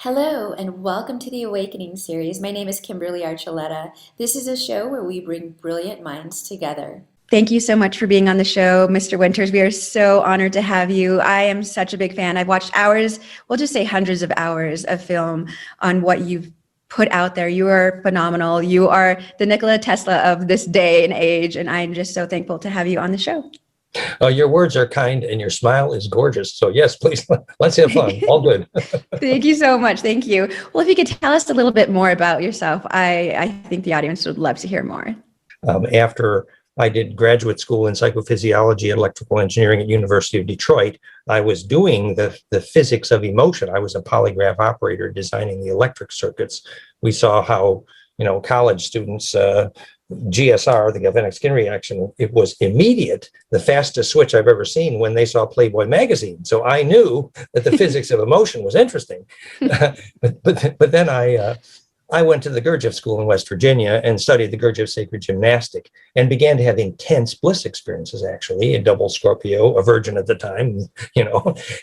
Hello, and welcome to the Awakening series. My name is Kimberly Archuleta. This is a show where we bring brilliant minds together. Thank you so much for being on the show, Mr. Winters. We are so honored to have you. I am such a big fan. I've watched hours, we'll just say hundreds of hours of film on what you've put out there. You are phenomenal. You are the Nikola Tesla of this day and age, and I'm just so thankful to have you on the show. Your words are kind and your smile is gorgeous. So yes, please, let's have fun. All good. Thank you so much. Thank you. Well, if you could tell us a little bit more about yourself, I think the audience would love to hear more. After I did graduate school in psychophysiology and electrical engineering at University of Detroit, I was doing the physics of emotion. I was a polygraph operator designing the electric circuits. We saw how, college students, GSR, the galvanic skin reaction, it was immediate, the fastest switch I've ever seen when they saw Playboy magazine. So I knew that the physics of emotion was interesting. but then I went to the Gurdjieff School in West Virginia and studied the Gurdjieff sacred gymnastic and began to have intense bliss experiences, actually, a double Scorpio, a virgin at the time,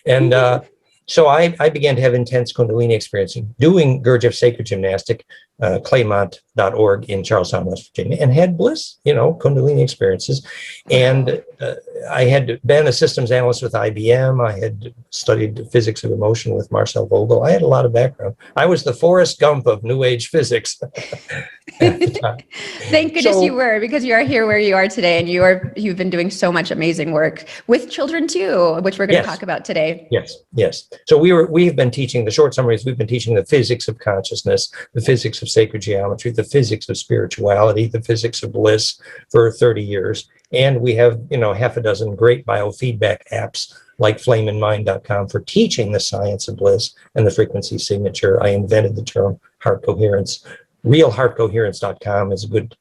and so I began to have intense Kundalini experiences doing Gurdjieff sacred gymnastic, Claymont.org in Charlestown, West Virginia, and had bliss, Kundalini experiences. And I had been a systems analyst with IBM. I had studied physics of emotion with Marcel Vogel. I had a lot of background. I was the Forrest Gump of New Age physics at the time. Thank goodness you were, because you are here where you are today, and you've been doing so much amazing work with children too, which we're going to talk about today. Yes. So we've been teaching, the short summary is we've been teaching the physics of consciousness, the physics of sacred geometry, the physics of spirituality, the physics of bliss for 30 years. And we have, half a dozen great biofeedback apps like flameinmind.com for teaching the science of bliss and the frequency signature. I invented the term heart coherence. Realheartcoherence.com is a good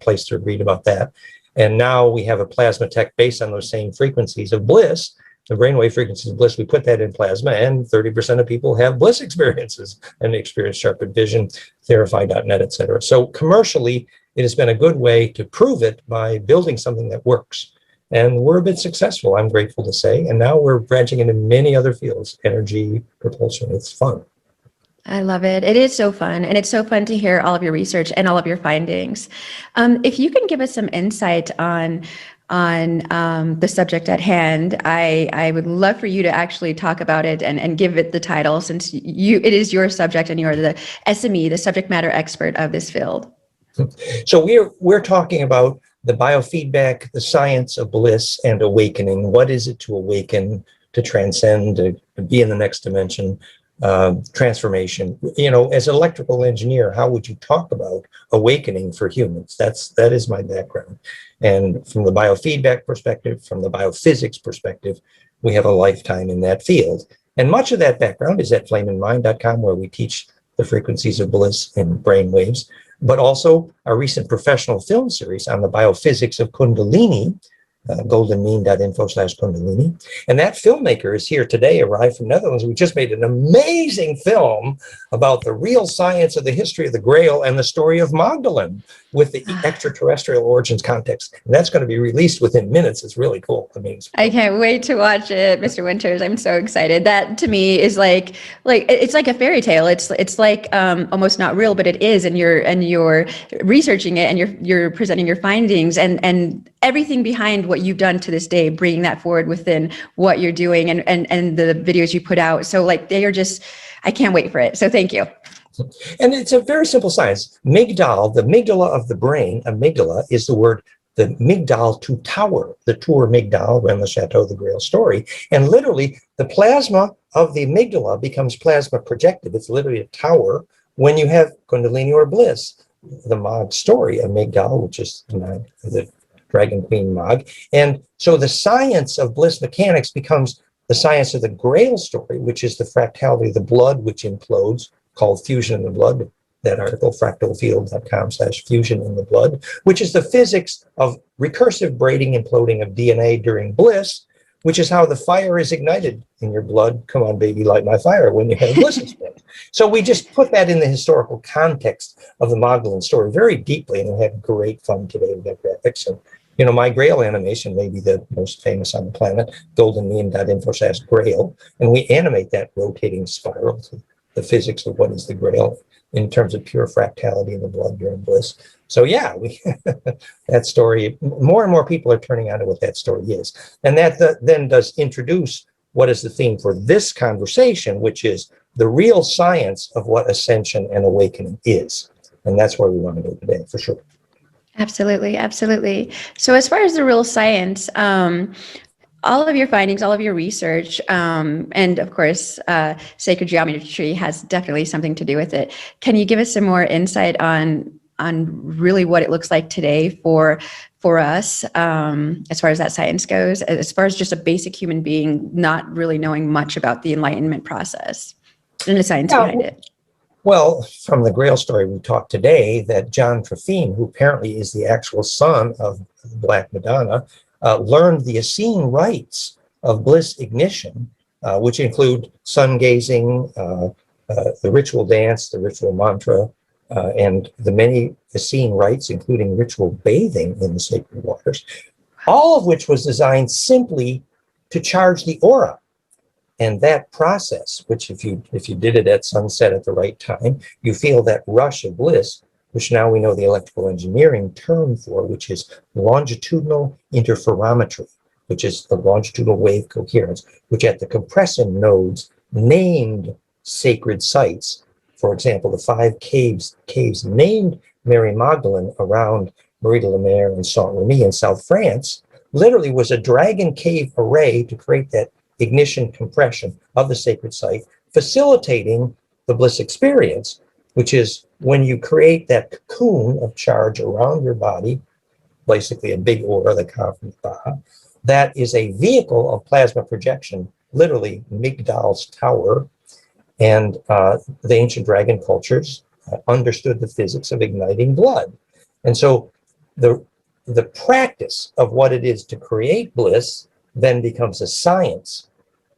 place to read about that. And now we have a plasma tech based on those same frequencies of bliss, the brainwave frequencies of bliss. We put that in plasma, and 30% of people have bliss experiences and experience sharpened vision, Therify.net, et cetera. So commercially, it has been a good way to prove it by building something that works. And we're a bit successful, I'm grateful to say. And now we're branching into many other fields, energy, propulsion. It's fun. I love it. It is so fun. And it's so fun to hear all of your research and all of your findings. If you can give us some insight on the subject at hand, I would love for you to actually talk about it and give it the title, since it is your subject and you are the SME, the subject matter expert of this field. So we're talking about the biofeedback, the science of bliss and awakening. What is it to awaken, to transcend, to be in the next dimension? Transformation. As an electrical engineer, how would you talk about awakening for humans? That is my background. And from the biofeedback perspective, from the biophysics perspective, we have a lifetime in that field. And much of that background is at flameinmind.com, where we teach the frequencies of bliss in brain waves, but also our recent professional film series on the biophysics of Kundalini, goldenmean.info/Kundalini. And that filmmaker is here today, arrived from Netherlands. We just made an amazing film about the real science of the history of the Grail and the story of Magdalene with the extraterrestrial origins context. And that's going to be released within minutes. It's really cool. I can't wait to watch it, Mr. Winters. I'm so excited. That to me is like it's like a fairy tale. It's like almost not real, but it is. And you're researching it, and you're presenting your findings and everything behind what you've done to this day, bringing that forward within what you're doing and the videos you put out. So they are just, I can't wait for it. So thank you. And it's a very simple science. Migdal, the amygdala of the brain, amygdala is the word, the migdal to tower, the tour migdal, around the chateau, the Grail story. And literally the plasma of the amygdala becomes plasma projected. It's literally a tower when you have Kundalini or bliss. The Mag story, amygdal, which is the Dragon Queen Mag. And so the science of bliss mechanics becomes the science of the Grail story, which is the fractality of the blood, which implodes, called fusion in the blood. That article, fractalfield.com/fusion in the blood, which is the physics of recursive braiding, imploding of DNA during bliss, which is how the fire is ignited in your blood. Come on, baby, light my fire when you have a bliss experience. So we just put that in the historical context of the Magdalene story very deeply, and we had great fun today with that graphics. And my Grail animation may be the most famous on the planet, goldenmean.info/Grail, and we animate that rotating spiral to the physics of what is the Grail in terms of pure fractality in the blood during bliss. So yeah, that story, more and more people are turning on to what that story is. And that then does introduce what is the theme for this conversation, which is the real science of what ascension and awakening is. And that's where we want to go today, for sure. Absolutely, absolutely. So as far as the real science, all of your findings, all of your research, and of course, sacred geometry has definitely something to do with it. Can you give us some more insight on really what it looks like today for us, as far as that science goes, as far as just a basic human being not really knowing much about the Enlightenment process and the science behind it? Well, from the Grail story we talked today, that John Trefine, who apparently is the actual son of Black Madonna, learned the Essene rites of bliss ignition, which include sun gazing, the ritual dance, the ritual mantra, and the many Essene rites, including ritual bathing in the sacred waters, all of which was designed simply to charge the aura. And that process, which if you did it at sunset at the right time, you feel that rush of bliss, which now we know the electrical engineering term for, which is longitudinal interferometry, which is the longitudinal wave coherence, which at the compression nodes named sacred sites, for example, the 5 caves named Mary Magdalene around Marie de la Mer and Saint-Remy in South France, literally was a dragon cave array to create that ignition compression of the sacred site, facilitating the bliss experience, which is when you create that cocoon of charge around your body, basically a big aura, the Kafir Ba, that is a vehicle of plasma projection, literally Migdal's tower. And the ancient dragon cultures understood the physics of igniting blood. And so the practice of what it is to create bliss then becomes a science,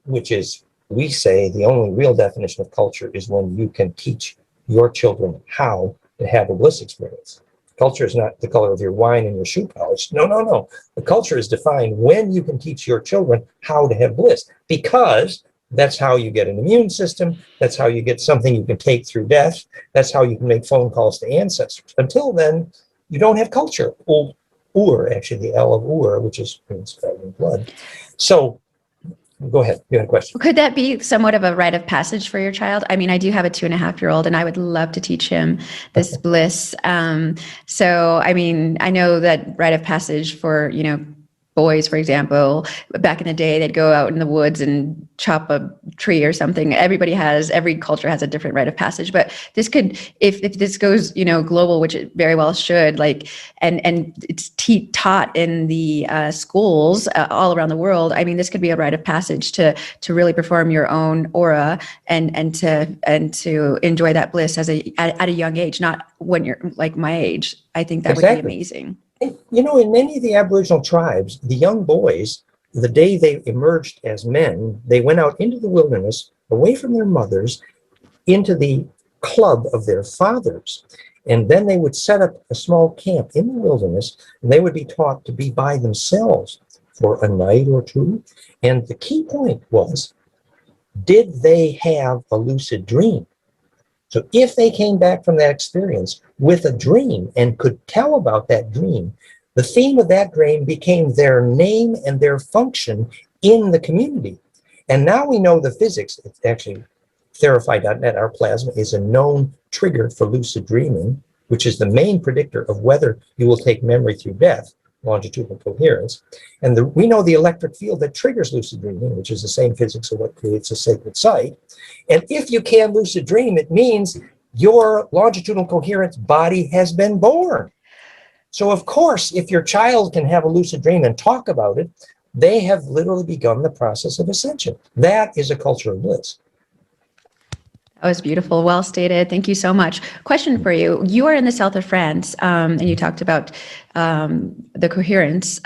which is, we say, the only real definition of culture is when you can teach your children how to have a bliss experience. Culture is not the color of your wine and your shoe polish. No, no, no. The culture is defined when you can teach your children how to have bliss, because that's how you get an immune system. That's how you get something you can take through death. That's how you can make phone calls to ancestors. Until then, you don't have culture. Actually, the L of Ur, which is dragon blood. So, go ahead. You had a question. Could that be somewhat of a rite of passage for your child? I mean, I do have a 2.5-year-old, and I would love to teach him this bliss. So, I mean, I know that rite of passage for, boys, for example, back in the day, they'd go out in the woods and chop a tree or something. Every culture has a different rite of passage, but this could, if this goes, global, which it very well should, and it's taught in the schools all around the world. I mean, this could be a rite of passage to really perform your own aura and to enjoy that bliss at a young age, not when you're like my age. I think that would be amazing. In many of the Aboriginal tribes, the young boys, the day they emerged as men, they went out into the wilderness, away from their mothers, into the club of their fathers. And then they would set up a small camp in the wilderness, and they would be taught to be by themselves for a night or two. And the key point was, did they have a lucid dream? So if they came back from that experience with a dream and could tell about that dream, the theme of that dream became their name and their function in the community. And now we know the physics. It's actually, Therify.net, our plasma, is a known trigger for lucid dreaming, which is the main predictor of whether you will take memory through death, longitudinal coherence. And we know the electric field that triggers lucid dreaming, which is the same physics of what creates a sacred site. And if you can lucid dream, it means your longitudinal coherence body has been born. So of course, if your child can have a lucid dream and talk about it, they have literally begun the process of ascension. That is a culture of bliss. That was beautiful. Well stated. Thank you so much. Question for you. You are in the south of France, and you talked about the coherence.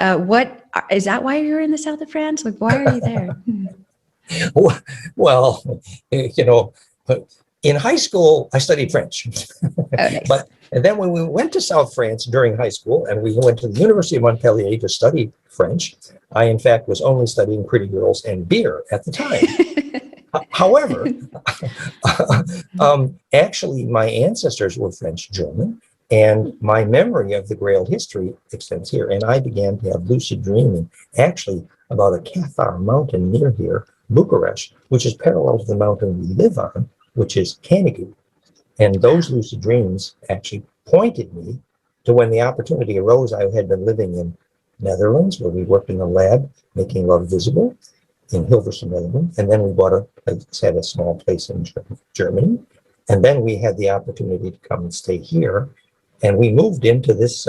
Is that why you're in the south of France? Like, why are you there? Well, in high school, I studied French. Oh, nice. And then when we went to South France during high school, and we went to the University of Montpellier to study French, I, in fact, was only studying pretty girls and beer at the time. However, Actually, my ancestors were French German, and my memory of the Grail history extends here. And I began to have lucid dreaming, actually, about a Cathar mountain near here, Bucharest, which is parallel to the mountain we live on, which is Canigou. And those lucid dreams actually pointed me to when the opportunity arose. I had been living in Netherlands, where we worked in the lab, making love visible, in Hilversum, Netherlands. And then we had a small place in Germany. And then we had the opportunity to come and stay here. And we moved into this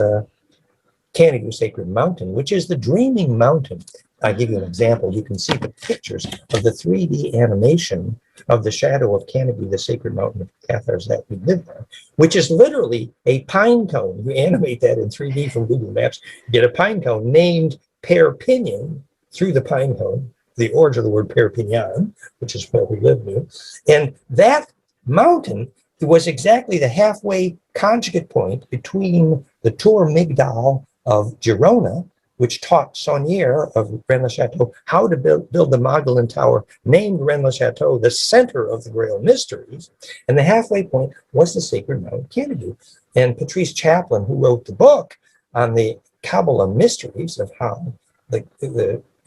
Canigou Sacred Mountain, which is the Dreaming Mountain. I'll give you an example. You can see the pictures of the 3D animation of the shadow of Canigou, the sacred mountain of Cathars that we live on, which is literally a pine cone. You animate that in 3D from Google Maps, you get a pine cone named Perpignan through the pine cone, the origin of the word Perpignan, which is where we live near. And that mountain was exactly the halfway conjugate point between the Tour Migdal of Girona, which taught Saunier of Rennes-le-Château how to build the Magdalen Tower, named Rennes-le-Château the center of the Grail mysteries. And the halfway point was the sacred Mount Canigou. And Patrice Chaplin, who wrote the book on the Kabbalah mysteries of how the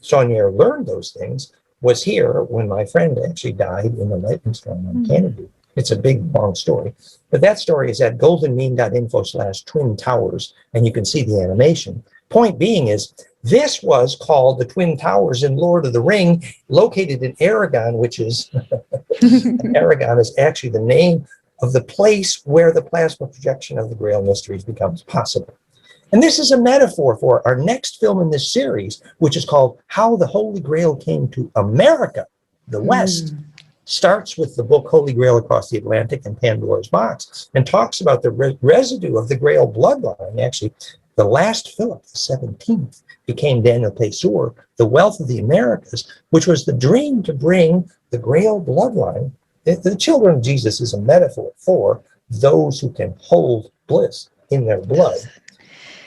Saunier learned those things, was here when my friend actually died in the lightning storm on Canigou. It's a big, long story. But that story is at goldenmean.info/twin towers, and you can see the animation. Point being is, this was called the Twin Towers in Lord of the Ring, located in Aragon, which is, Aragon is actually the name of the place where the plasma projection of the Grail mysteries becomes possible. And this is a metaphor for our next film in this series, which is called How the Holy Grail Came to America, the West. Starts with the book Holy Grail Across the Atlantic and Pandora's Box, and talks about the residue of the Grail bloodline. Actually, the last Philip, the 17th, became Daniel Pessour, the wealth of the Americas, which was the dream to bring the Grail bloodline. The children of Jesus is a metaphor for those who can hold bliss in their blood.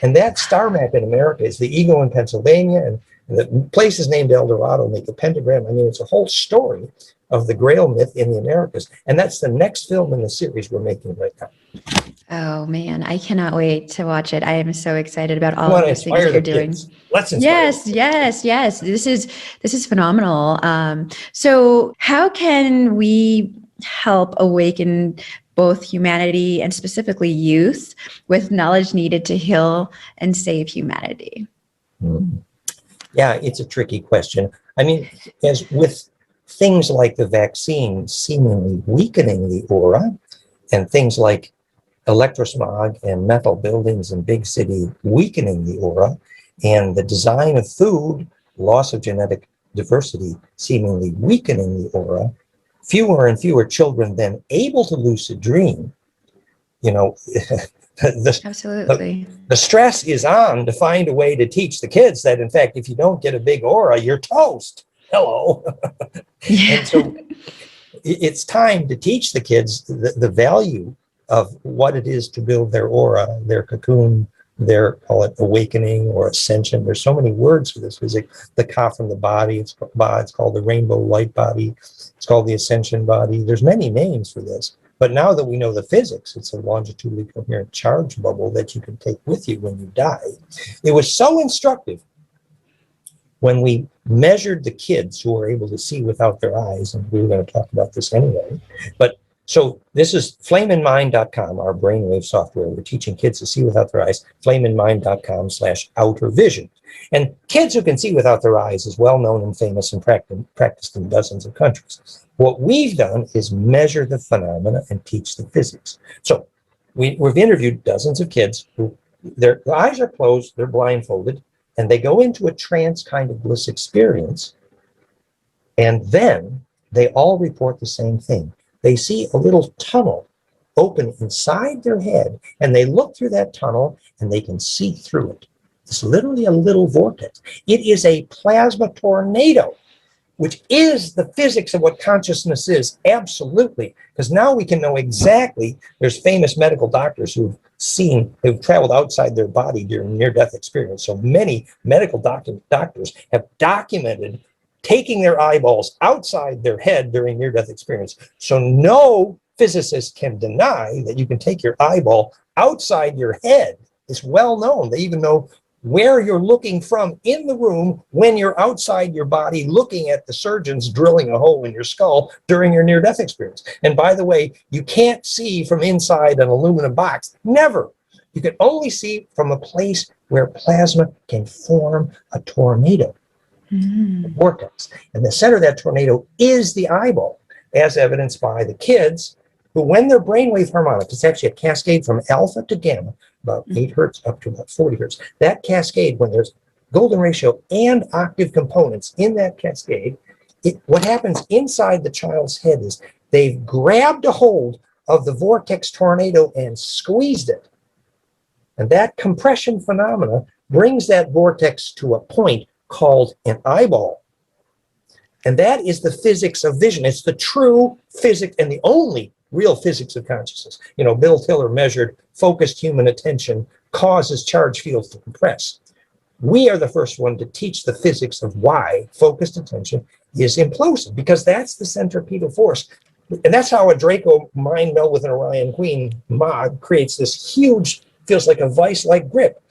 And that star map in America is the Eagle in Pennsylvania, and the place is named El Dorado, make a pentagram. I mean, it's a whole story of the Grail myth in the Americas. And that's the next film in the series we're making right now. Oh man, I cannot wait to watch it. I am so excited about all of these things you're doing. Kids. Let's inspire the kids. Yes. This is phenomenal. So how can we help awaken both humanity and specifically youth with knowledge needed to heal and save humanity? Yeah, it's a tricky question. I mean, as with things like the vaccine seemingly weakening the aura, and things like electrosmog and metal buildings in big city weakening the aura, and the design of food, loss of genetic diversity seemingly weakening the aura, fewer and fewer children then able to lucid dream. You know, Absolutely. The stress is on to find a way to teach the kids that, in fact, if you don't get a big aura, you're toast. Hello. And so it's time to teach the kids the value of what it is to build their aura, their cocoon, their, call it awakening or ascension. There's so many words for this physics. The Ka from the body, it's called the rainbow light body. It's called the ascension body. There's many names for this. But now that we know the physics, it's a longitudinally coherent charge bubble that you can take with you when you die. It was so instructive when we measured the kids who were able to see without their eyes, and we were going to talk about this anyway. But so this is flameinmind.com, our brainwave software. We're teaching kids to see without their eyes, flameinmind.com/outer vision. And kids who can see without their eyes is well known and famous and practiced in dozens of countries. What we've done is measure the phenomena and teach the physics. So we've interviewed dozens of kids who their eyes are closed, they're blindfolded, and they go into a trance kind of bliss experience. And then they all report the same thing. They see a little tunnel open inside their head, and they look through that tunnel and they can see through it. It's literally a little vortex. It is a plasma tornado, which is the physics of what consciousness is. Absolutely. Because now we can know exactly, there's famous medical doctors who've traveled outside their body during near-death experience. So many medical doctors have documented taking their eyeballs outside their head during near-death experience. So no physicist can deny that you can take your eyeball outside your head. It's well known. They even know where you're looking from in the room when you're outside your body looking at the surgeons drilling a hole in your skull during your near-death experience. And by the way, you can't see from inside an aluminum box. Never. You can only see from a place where plasma can form a tornado, a vortex. And the center of that tornado is the eyeball, as evidenced by the kids who, when their brainwave harmonic, it's actually a cascade from alpha to gamma, about 8 hertz up to about 40 hertz. That cascade, when there's golden ratio and octave components in that cascade, what happens inside the child's head is they've grabbed a hold of the vortex tornado and squeezed it. And that compression phenomena brings that vortex to a point called an eyeball. And that is the physics of vision. It's the true physics and the only real physics of consciousness. Bill Tiller measured focused human attention causes charge fields to compress. We are the first one to teach the physics of why focused attention is implosive, because that's the centripetal force. And that's how a Draco mind meld with an Orion Queen mod creates this huge, feels like a vice-like grip.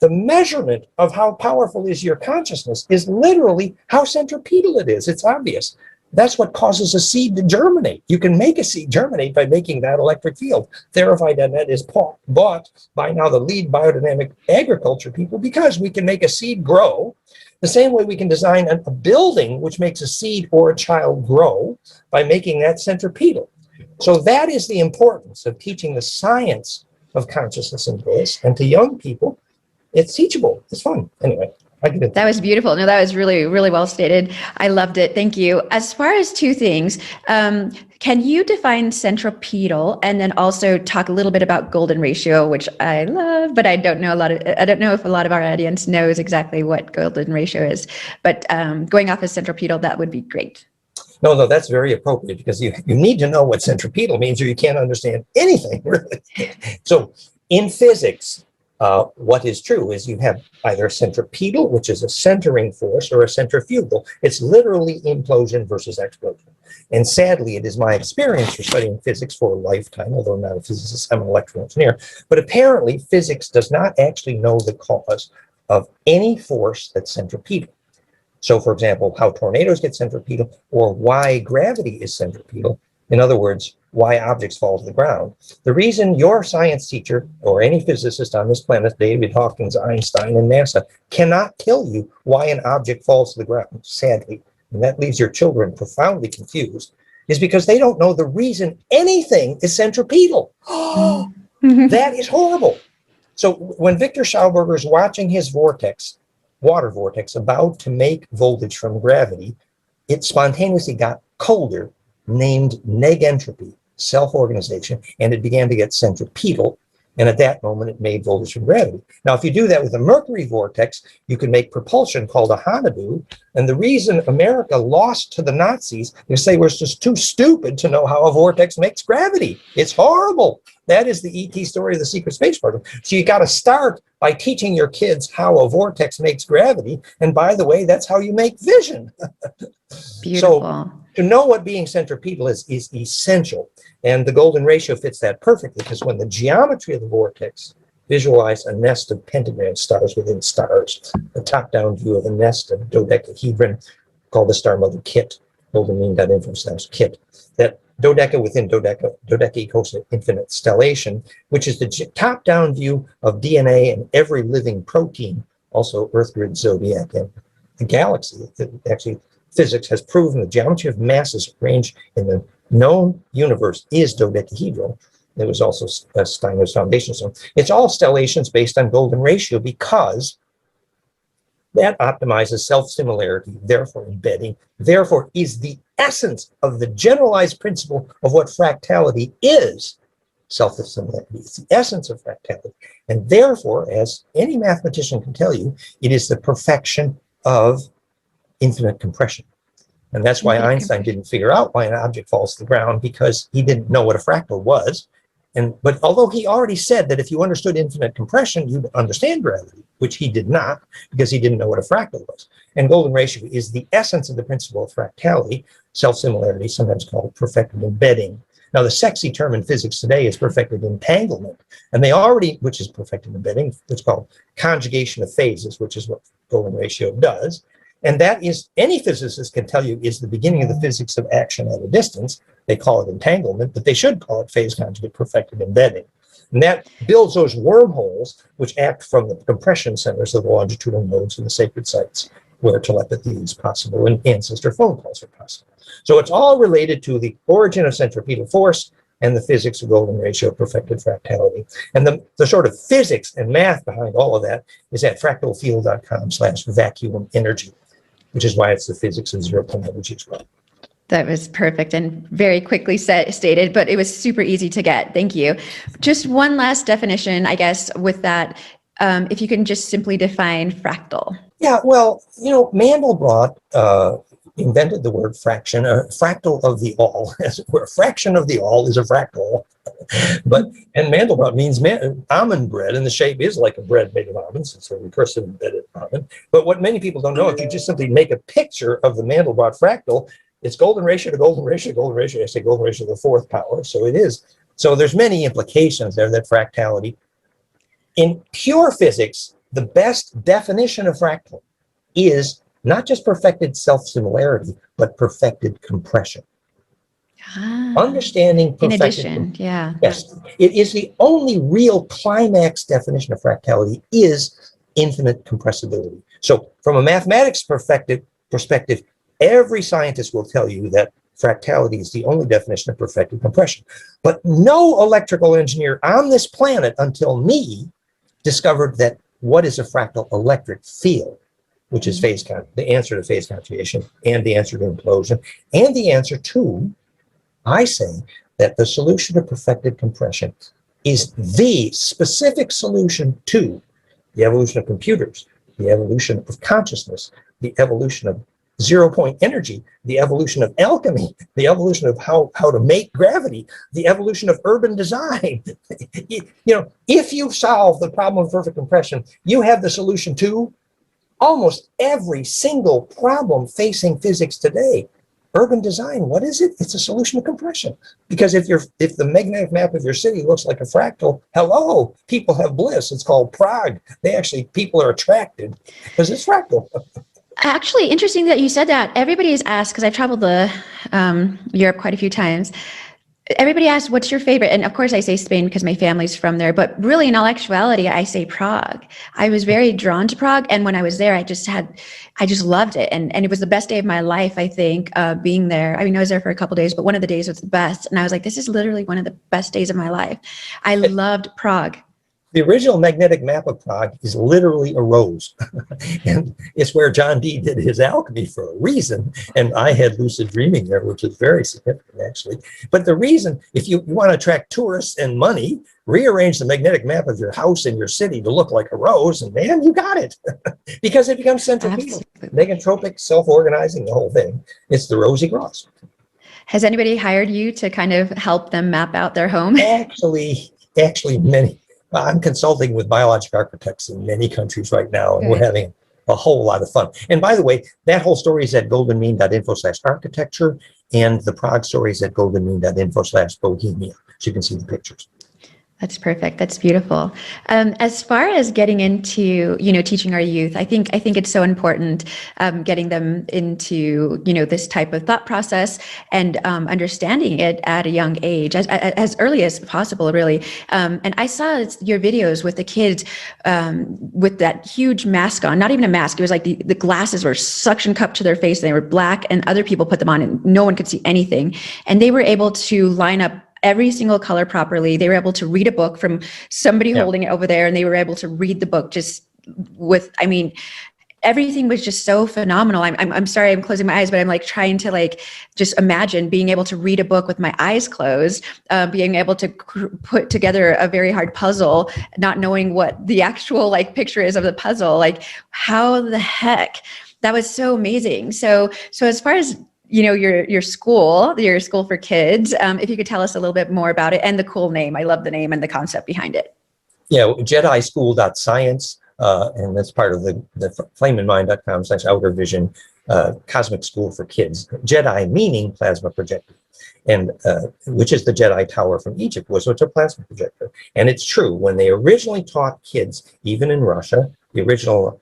The measurement of how powerful is your consciousness is literally how centripetal it is. It's obvious. That's what causes a seed to germinate. You can make a seed germinate by making that electric field. Theraphite.net is bought by now the lead biodynamic agriculture people, because we can make a seed grow the same way we can design a building which makes a seed or a child grow by making that centripetal. So that is the importance of teaching the science of consciousness and bliss. And to young people, it's teachable. It's fun. Anyway. That was beautiful. No, that was really, really well stated. I loved it. Thank you. As far as two things, can you define centripetal and then also talk a little bit about golden ratio, which I love, but I don't know if a lot of our audience knows exactly what golden ratio is. But going off of centripetal, that would be great. No, that's very appropriate, because you need to know what centripetal means or you can't understand anything, really. So in physics, what is true is you have either a centripetal, which is a centering force, or a centrifugal. It's literally implosion versus explosion. And sadly, it is my experience for studying physics for a lifetime, although I'm not a physicist, I'm an electrical engineer. But apparently, physics does not actually know the cause of any force that's centripetal. So, for example, how tornadoes get centripetal, or why gravity is centripetal. In other words, why objects fall to the ground. The reason your science teacher or any physicist on this planet, David Hawkins, Einstein, and NASA, cannot tell you why an object falls to the ground, sadly, and that leaves your children profoundly confused, is because they don't know the reason anything is centripetal. That is horrible. So when Victor Schauberger is watching his water vortex, about to make voltage from gravity, it spontaneously got colder, named negentropy, self-organization, and it began to get centripetal. And at that moment, it made voltage from gravity. Now, if you do that with a mercury vortex, you can make propulsion called a Hanabu. And the reason America lost to the Nazis is they were just too stupid to know how a vortex makes gravity. It's horrible. That is the ET story of the secret space program. So you got to start by teaching your kids how a vortex makes gravity. And by the way, that's how you make vision. Beautiful. So to know what being centripetal is essential. And the golden ratio fits that perfectly, because when the geometry of the vortex, visualize a nest of pentagram stars within stars, a top-down view of a nest of dodecahedron called the star mother Kit, goldenmean.info/Kit. That dodeca within dodeca equals infinite stellation, which is the top-down view of DNA and every living protein, also Earth grid, zodiac, and the galaxy. Actually, physics has proven the geometry of masses arranged in the known universe is dodecahedral. There was also Steiner's foundation stone. It's all stellations based on golden ratio, because that optimizes self-similarity, therefore embedding, therefore is the essence of the generalized principle of what fractality is. Self-similarity is the essence of fractality. And therefore, as any mathematician can tell you, it is the perfection of infinite compression. And that's why Einstein didn't figure out why an object falls to the ground, because he didn't know what a fractal was. But although he already said that if you understood infinite compression, you'd understand gravity, which he did not, because he didn't know what a fractal was. And golden ratio is the essence of the principle of fractality, self-similarity, sometimes called perfected embedding. Now, the sexy term in physics today is perfected entanglement. And which is perfected embedding, it's called conjugation of phases, which is what golden ratio does. And that is, any physicist can tell you, is the beginning of the physics of action at a distance. They call it entanglement, but they should call it phase conjugate perfected embedding. And that builds those wormholes which act from the compression centers of the longitudinal nodes and the sacred sites where telepathy is possible and ancestor phone calls are possible. So it's all related to the origin of centripetal force and the physics of golden ratio, perfected fractality. And the sort of physics and math behind all of that is at fractalfield.com/vacuum energy, which is why it's the physics of zero-point energy as well. That was perfect and very quickly stated, but it was super easy to get. Thank you. Just one last definition, I guess, with that. If you can just simply define fractal. Yeah, well, Mandelbrot invented the word fraction, a fractal of the all, as it were. A fraction of the all is a fractal. And Mandelbrot means almond bread, and the shape is like a bread made of almonds. It's a recursive embedded almond. But what many people don't know, if you just simply make a picture of the Mandelbrot fractal, it's golden ratio to golden ratio to golden ratio. I say golden ratio to the fourth power. So it is. So there's many implications there, that fractality. In pure physics, the best definition of fractal is not just perfected self-similarity, but perfected compression. Understanding perfected. In addition, yeah. Yes, it is the only real climax definition of fractality is infinite compressibility. So from a mathematics perspective, every scientist will tell you that fractality is the only definition of perfected compression. But no electrical engineer on this planet until me discovered that what is a fractal electric field, which is the answer to phase conjugation and the answer to implosion and the answer to, I say, that the solution to perfected compression is the specific solution to the evolution of computers, the evolution of consciousness, the evolution of zero-point energy, the evolution of alchemy, the evolution of how to make gravity, the evolution of urban design. If you solve the problem of perfect compression, you have the solution to almost every single problem facing physics today. Urban design, what is it? It's a solution to compression. Because if the magnetic map of your city looks like a fractal, hello, people have bliss. It's called Prague. People are attracted because it's fractal. Actually, interesting that you said that. Everybody is asked, because I've traveled Europe quite a few times. Everybody asks, what's your favorite? And of course I say Spain because my family's from there, but really in all actuality, I say Prague. I was very drawn to Prague. And when I was there, I just loved it. And it was the best day of my life, I think, being there. I mean, I was there for a couple of days, but one of the days was the best. And I was like, this is literally one of the best days of my life. I loved Prague. The original magnetic map of Prague is literally a rose. And it's where John Dee did his alchemy for a reason. And I had lucid dreaming there, which is very significant, actually. But the reason, if you want to attract tourists and money, rearrange the magnetic map of your house and your city to look like a rose, and man, you got it. Because it becomes centripetal, megatropic, self-organizing, the whole thing. It's the rosy cross. Has anybody hired you to kind of help them map out their home? Actually, many. I'm consulting with biologic architects in many countries right now, and we're having a whole lot of fun. And by the way, that whole story is at goldenmean.info/architecture, and the Prague story is at goldenmean.info/bohemia. So you can see the pictures. That's perfect. That's beautiful. As far as getting into, teaching our youth, I think it's so important getting them into, this type of thought process and understanding it at a young age, as early as possible, really. And I saw your videos with the kids with that huge mask on, not even a mask. It was like the glasses were suction cupped to their face. They were black, and other people put them on and no one could see anything. And they were able to line up every single color properly. They were able to read a book from somebody holding it over there, and they were able to read the book everything was just so phenomenal. I'm sorry, I'm closing my eyes, but I'm like trying to just imagine being able to read a book with my eyes closed, being able to put together a very hard puzzle, not knowing what the actual picture is of the puzzle. How the heck? That was so amazing. So as far as your school for kids. If you could tell us a little bit more about it and the cool name. I love the name and the concept behind it. Yeah, JediSchool.science, and that's part of the flameinmind.com/outer vision cosmic school for kids. Jedi meaning plasma projector, and which is the Jedi Tower from Egypt, was a plasma projector. And it's true, when they originally taught kids, even in Russia, the original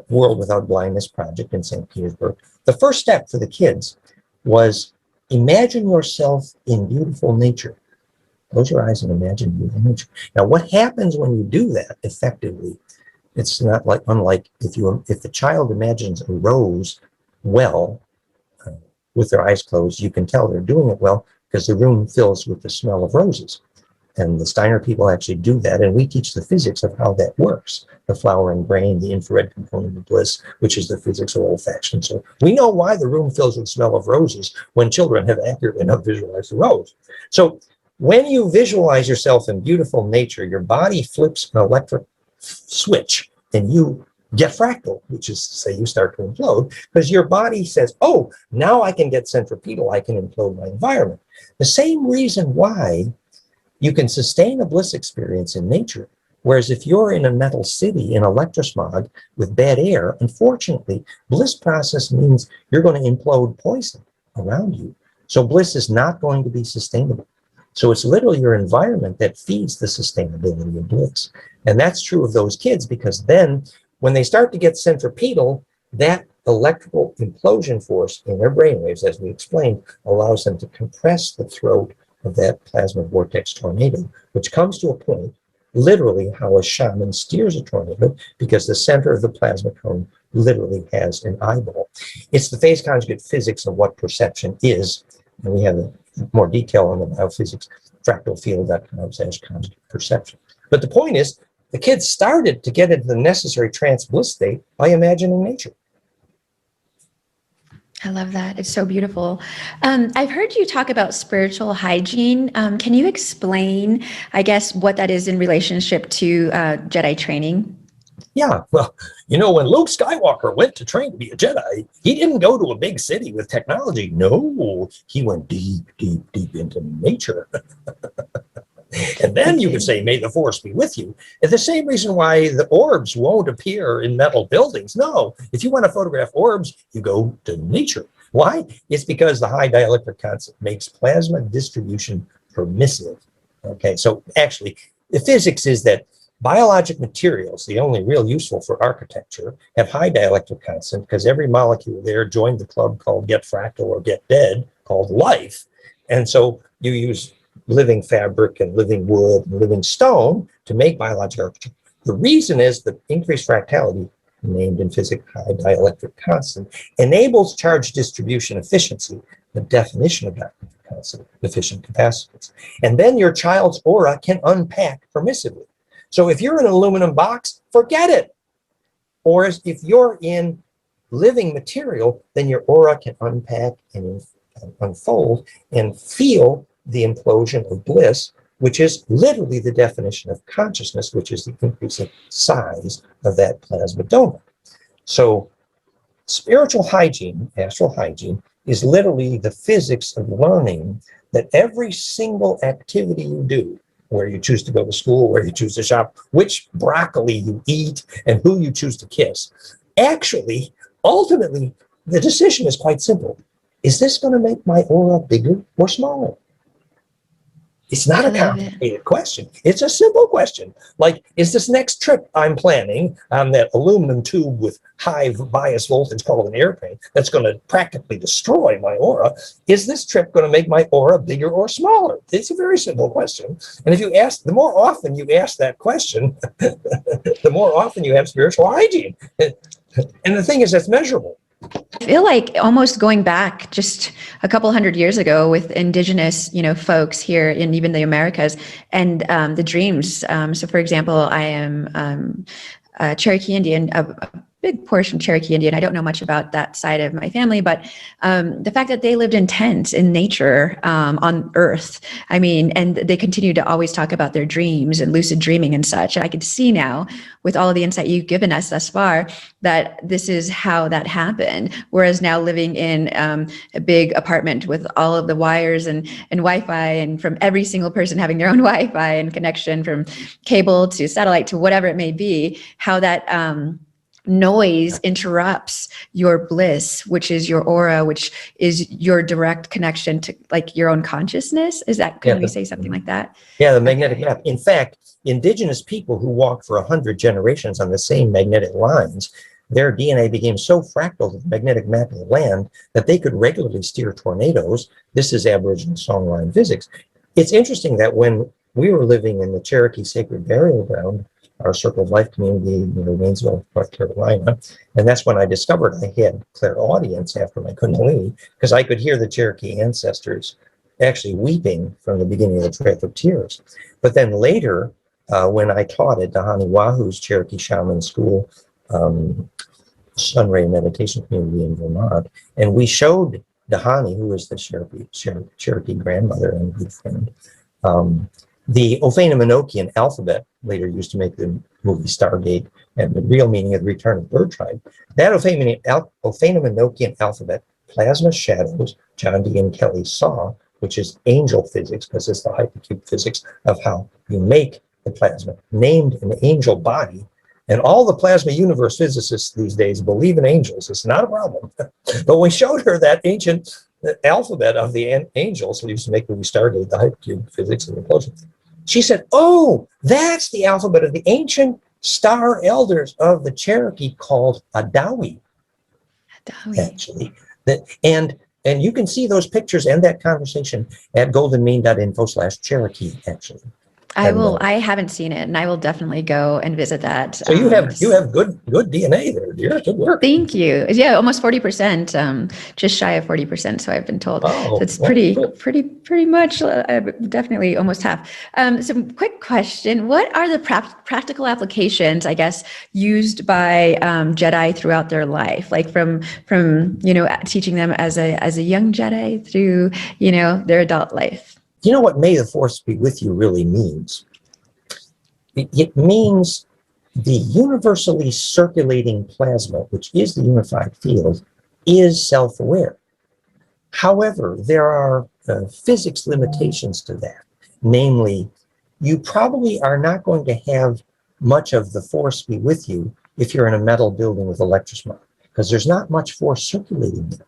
World Without Blindness project in St. Petersburg, the first step for the kids was imagine yourself in beautiful nature. Close your eyes and imagine beautiful nature. Now, what happens when you do that effectively? It's not unlike if the child imagines a rose well with their eyes closed, you can tell they're doing it well because the room fills with the smell of roses. And the Steiner people actually do that, and we teach the physics of how that works. The flowering brain, the infrared component of Bliss, which is the physics of olfaction. So we know why the room fills with the smell of roses when children have accurately enough visualized the rose. So when you visualize yourself in beautiful nature, your body flips an electric switch and you get fractal, which is to say you start to implode, because your body says, oh, now I can get centripetal, I can implode my environment. The same reason why you can sustain a bliss experience in nature, whereas if you're in a metal city in electrosmog with bad air, unfortunately, bliss process means you're going to implode poison around you. So bliss is not going to be sustainable. So it's literally your environment that feeds the sustainability of bliss. And that's true of those kids, because then when they start to get centripetal, that electrical implosion force in their brainwaves, as we explained, allows them to compress the throat of that plasma vortex tornado, which comes to a point, literally how a shaman steers a tornado, because the center of the plasma cone literally has an eyeball. It's the phase conjugate physics of what perception is, and we have more detail on the biophysics, fractalfield.com/conjugate perception. But the point is, the kids started to get into the necessary trance bliss state by imagining nature. I love that. It's so beautiful. I've heard you talk about spiritual hygiene. Can you explain, I guess, what that is in relationship to Jedi training? Yeah, well, when Luke Skywalker went to train to be a Jedi, he didn't go to a big city with technology. No, he went deep, deep, deep into nature. And then you could say, may the force be with you. And the same reason why the orbs won't appear in metal buildings. No, if you want to photograph orbs, you go to nature. Why? It's because the high dielectric constant makes plasma distribution permissive. Okay, so actually, the physics is that biologic materials, the only real useful for architecture, have high dielectric constant because every molecule there joined the club called Get Fractal or Get Dead, called life. And so you use living fabric and living wood and living stone to make biological architecture. The reason is that increased fractality, named in physics high dielectric constant, enables charge distribution efficiency, the definition of dielectric constant, efficient capacitance. And then your child's aura can unpack permissively. So if you're in an aluminum box, forget it. Or if you're in living material, then your aura can unpack and unfold and feel the implosion of bliss, which is literally the definition of consciousness, which is the increasing size of that plasma donut. So spiritual hygiene, astral hygiene, is literally the physics of learning that every single activity you do, where you choose to go to school, where you choose to shop, which broccoli you eat, and who you choose to kiss, actually, ultimately, the decision is quite simple. Is this going to make my aura bigger or smaller? It's not a complicated question. It's a simple question. Like, is this next trip I'm planning on that aluminum tube with high bias voltage called an airplane that's going to practically destroy my aura? Is this trip going to make my aura bigger or smaller? It's a very simple question. And if you ask, the more often you ask that question, the more often you have spiritual hygiene. And the thing is, that's measurable. I feel like almost going back just a couple hundred years ago with Indigenous, folks here in even the Americas and the dreams. So, for example, I am Cherokee Indian, a big portion Cherokee Indian. I don't know much about that side of my family, but the fact that they lived in tents in nature on Earth, I mean, and they continue to always talk about their dreams and lucid dreaming and such. And I can see now, with all of the insight you've given us thus far, that this is how that happened. Whereas now living in a big apartment with all of the wires and Wi-Fi, and from every single person having their own Wi-Fi and connection from cable to satellite to whatever it may be, how that noise interrupts your bliss, which is your aura, which is your direct connection to like your own consciousness. Is that, can we say something like that? Yeah, the magnetic map. In fact, indigenous people who walked for 100 generations on the same magnetic lines, their DNA became so fractal to the magnetic map of the land that they could regularly steer tornadoes. This is Aboriginal songline physics. It's interesting that when we were living in the Cherokee Sacred Burial Ground, our Circle of Life community in Waynesville, North Carolina, and that's when I discovered I had clairaudience after my Kundalini, because I could hear the Cherokee ancestors actually weeping from the beginning of the Trail of Tears. But then later, when I taught at Dahani Wahu's Cherokee Shaman School, Sunray Meditation Community in Vermont, and we showed Dahani, who is the Cherokee grandmother and good friend, the Ophanian alphabet, later used to make the movie Stargate, and the real meaning of the return of bird tribe. That Ophanian alphabet, plasma shadows, John D. and Kelly saw, which is angel physics, because it's the hypercube physics of how you make the plasma, named an angel body. And all the plasma universe physicists these days believe in angels. It's not a problem. But we showed her that ancient alphabet of the angels, we used to make when we started the hypercube physics and implosion. She said, oh, that's the alphabet of the ancient star elders of the Cherokee called Adawi. Actually. And you can see those pictures and that conversation at goldenmean.info/Cherokee, actually. I haven't seen it, and I will definitely go and visit that. So you have good DNA there, dear. Good work. Thank you. Yeah, almost 40%, just shy of 40%. So I've been told. Oh, so it's well, pretty much definitely almost half. Some quick question: what are the practical applications, I guess, used by Jedi throughout their life, like from teaching them as a young Jedi through their adult life? You know what "May the Force be with you" really means? It means the universally circulating plasma, which is the unified field, is self-aware. However, there are physics limitations to that. Namely, you probably are not going to have much of the force be with you if you're in a metal building with electrosmog, because there's not much force circulating there.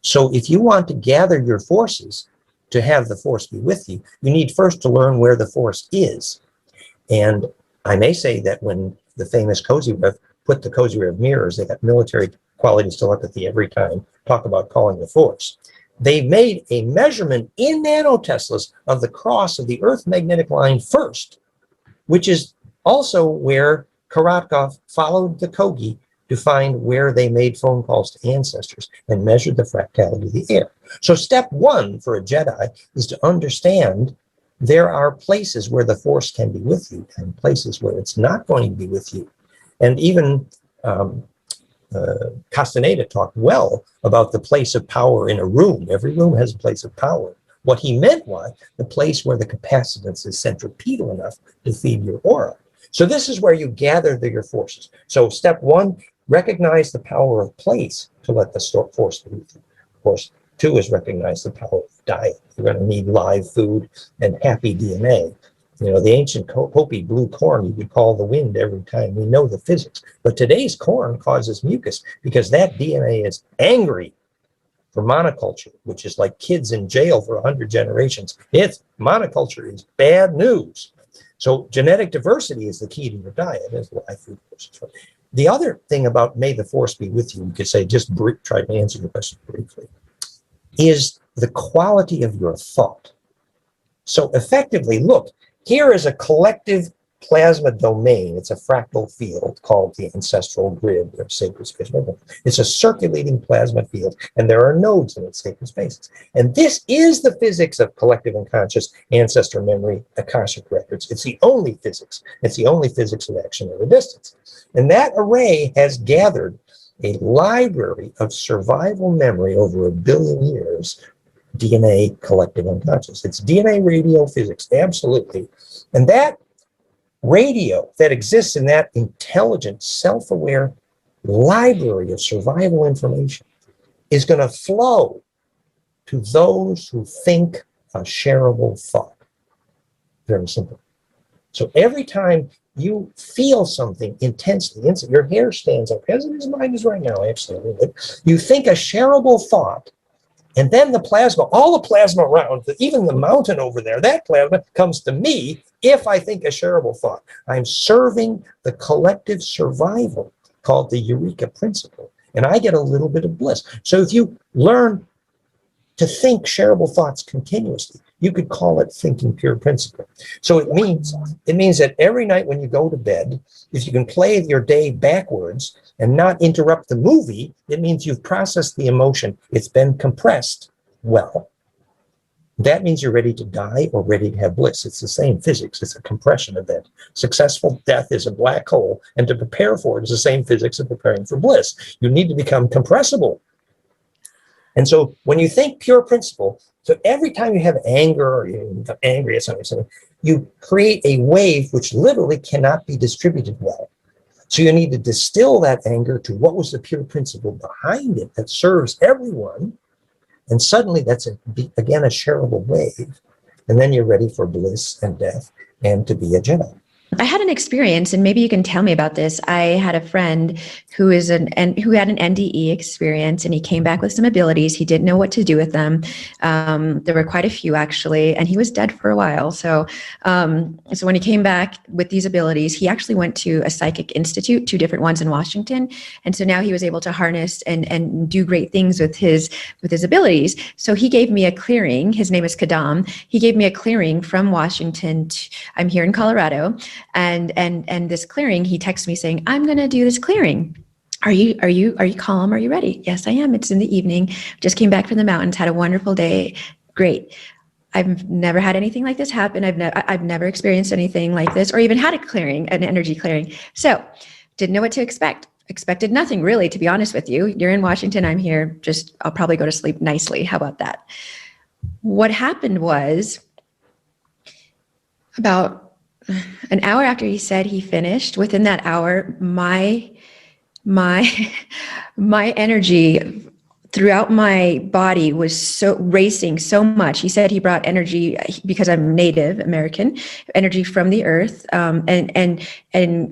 So if you want to gather your forces to have the force be with you, you need first to learn where the force is. And I may say that when the famous Kozyrev put the Kozyrev mirrors, they got military qualities telepathy every time, talk about calling the force. They made a measurement in nanoteslas of the cross of the Earth magnetic line first, which is also where Korotkov followed the Kogi to find where they made phone calls to ancestors and measured the fractality of the air. So step one for a Jedi is to understand there are places where the force can be with you and places where it's not going to be with you. And even Castaneda talked well about the place of power in a room. Every room has a place of power. What he meant was the place where the capacitance is centripetal enough to feed your aura. So this is where you gather your forces. So step one, recognize the power of place to let the force be with you. Of course, two is recognize the power of diet. You're going to need live food and happy DNA. The ancient Hopi blue corn, you could call the wind every time. We know the physics. But today's corn causes mucus because that DNA is angry for monoculture, which is like kids in jail for 100 generations. Monoculture is bad news. So genetic diversity is the key to your diet, as live food forces. The other thing about "May the Force be with you," you could say, just try to answer your question briefly, is the quality of your thought. So effectively, look, here is a collective plasma domain. It's a fractal field called the ancestral grid or sacred space. It's a circulating plasma field, and there are nodes in its sacred spaces. And this is the physics of collective unconscious ancestor memory, Akashic records. It's the only physics. It's the only physics of action at a distance. And that array has gathered a library of survival memory over 1 billion years, DNA collective unconscious. It's DNA radio physics, absolutely. And that radio that exists in that intelligent, self-aware library of survival information is going to flow to those who think a shareable thought. Very simple. So every time you feel something intensely, your hair stands up, as his mind is right now, absolutely. You think a shareable thought, and then the plasma, all the plasma around, even the mountain over there, that plasma comes to me if I think a shareable thought. I'm serving the collective survival called the Eureka principle, and I get a little bit of bliss. So if you learn to think shareable thoughts continuously, you could call it thinking pure principle. So it means that every night when you go to bed, if you can play your day backwards and not interrupt the movie, it means you've processed the emotion. It's been compressed well. That means you're ready to die or ready to have bliss. It's the same physics. It's a compression event. Successful death is a black hole, and to prepare for it is the same physics of preparing for bliss. You need to become compressible. And so when you think pure principle, so every time you have anger or you become angry at something, you create a wave which literally cannot be distributed well. So you need to distill that anger to what was the pure principle behind it that serves everyone. And suddenly that's, again, a shareable wave. And then you're ready for bliss and death and to be a Jedi. I had an experience, and maybe you can tell me about this. I had a friend who had an NDE experience, and he came back with some abilities. He didn't know what to do with them. There were quite a few, actually, and he was dead for a while. So when he came back with these abilities, he actually went to a psychic institute, 2 different ones in Washington, and so now he was able to harness and do great things with his abilities. So he gave me a clearing. His name is Kadam. He gave me a clearing from Washington. I'm here in Colorado. And this clearing, he texted me saying, "I'm going to do this clearing. Are you calm? Are you ready?" "Yes, I am. It's in the evening. Just came back from the mountains, had a wonderful day. Great. I've never had anything like this happen. I've never experienced anything like this, or even had a clearing, an energy clearing. So didn't know what to expect. Expected nothing, really, to be honest with you. You're in Washington. I'm here. I'll probably go to sleep nicely. How about that?" What happened was, about an hour after he said he finished, within that hour, my energy throughout my body was so racing so much. He said he brought energy, because I'm Native American, energy from the earth, and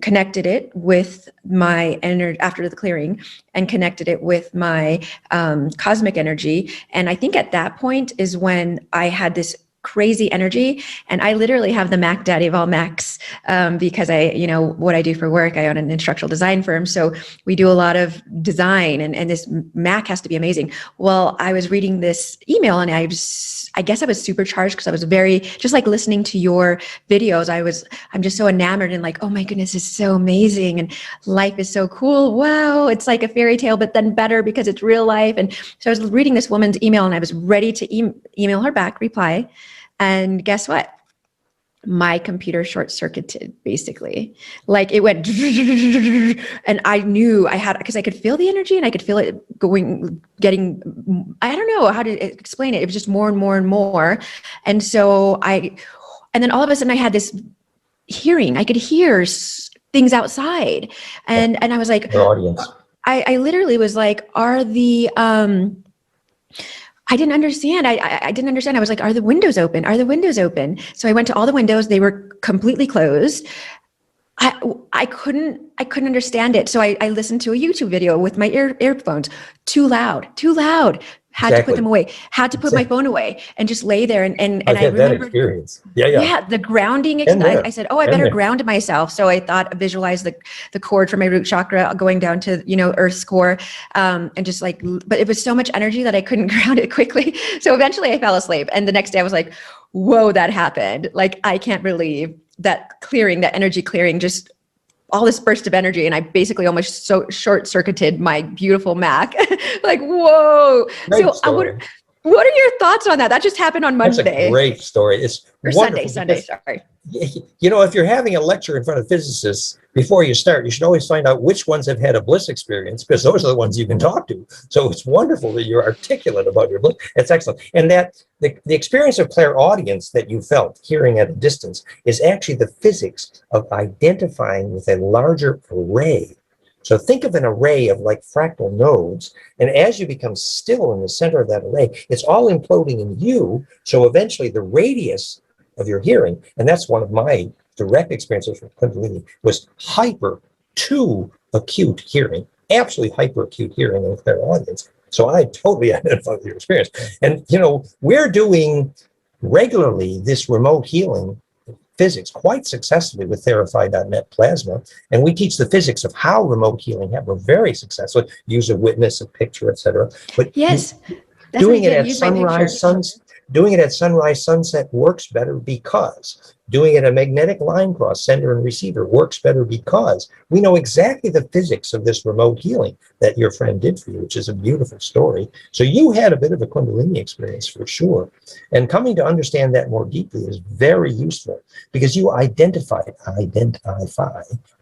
connected it with my energy after the clearing, and connected it with my cosmic energy. And I think at that point is when I had this crazy energy, and I literally have the Mac Daddy of all Macs, because what I do for work, I own an instructional design firm, so we do a lot of design, and this Mac has to be amazing. Well, I was reading this email, and I guess I was supercharged, because I was very, just like listening to your videos, I'm just so enamored and like, oh my goodness, it's so amazing, and life is so cool. Wow, it's like a fairy tale, but then better because it's real life. And so I was reading this woman's email, and I was ready to email her back, reply. And guess what? My computer short-circuited, basically. Like it went, and I knew I had, because I could feel the energy, and I could feel it getting, I don't know how to explain it. It was just more and more and more. And so and then all of a sudden I had this hearing. I could hear things outside. And I was like, your audience. I literally was like, I didn't understand. I didn't understand. I was like, are the windows open? Are the windows open? So I went to all the windows. They were completely closed. I couldn't understand it. So I listened to a YouTube video with my earphones. Too loud. Had to put them away. Had to put my phone away and just lay there. And I remember that experience. Yeah. The grounding. I said, I better ground myself. So I visualize the cord from my root chakra going down to, Earth's core. And just like, but it was so much energy that I couldn't ground it quickly. So eventually I fell asleep. And the next day I was like, whoa, that happened. Like, I can't believe that clearing, that energy clearing, just all this burst of energy, and I basically almost so short-circuited my beautiful Mac. Like, whoa. Great So story. what are your thoughts on that? That just happened on That's Monday. a great story. It's Or wonderful. Sunday, sorry. You know, if you're having a lecture in front of physicists, before you start, you should always find out which ones have had a Bliss experience, because those are the ones you can talk to. So it's wonderful that you're articulate about your Bliss. It's excellent. And that the experience of clairaudience that you felt hearing at a distance is actually the physics of identifying with a larger array. So think of an array of like fractal nodes, and as you become still in the center of that array, it's all imploding in you. So eventually the radius of your hearing, and that's one of my direct experiences with Kundalini, was hyper to acute hearing, absolutely hyper acute hearing in clairaudience. So I totally identify with your experience. And, you know, we're doing regularly this remote healing physics quite successfully with Therify.net plasma, and we teach the physics of how remote healing happens. We're very successful. Use a witness, a picture, etc. But Yes, that's doing what I it did. at Use my sunrise, picture. doing it at sunrise, sunset works better because doing it a magnetic line cross, sender and receiver, works better because we know exactly the physics of this remote healing that your friend did for you, which is a beautiful story. So you had a bit of a Kundalini experience for sure. And coming to understand that more deeply is very useful because you identify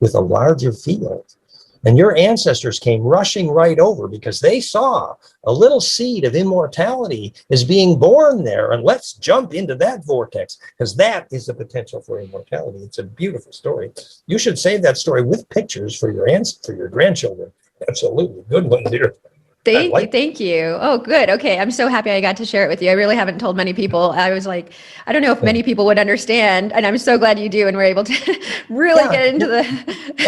with a larger field. And your ancestors came rushing right over because they saw a little seed of immortality is being born there. And let's jump into that vortex because that is the potential for immortality. It's a beautiful story. You should save that story with pictures for your grandchildren. Absolutely. Good one, dear. Thank you. Oh, good. Okay. I'm so happy I got to share it with you. I really haven't told many people. I was like, I don't know if many people would understand, and I'm so glad you do, and we're able to really get into the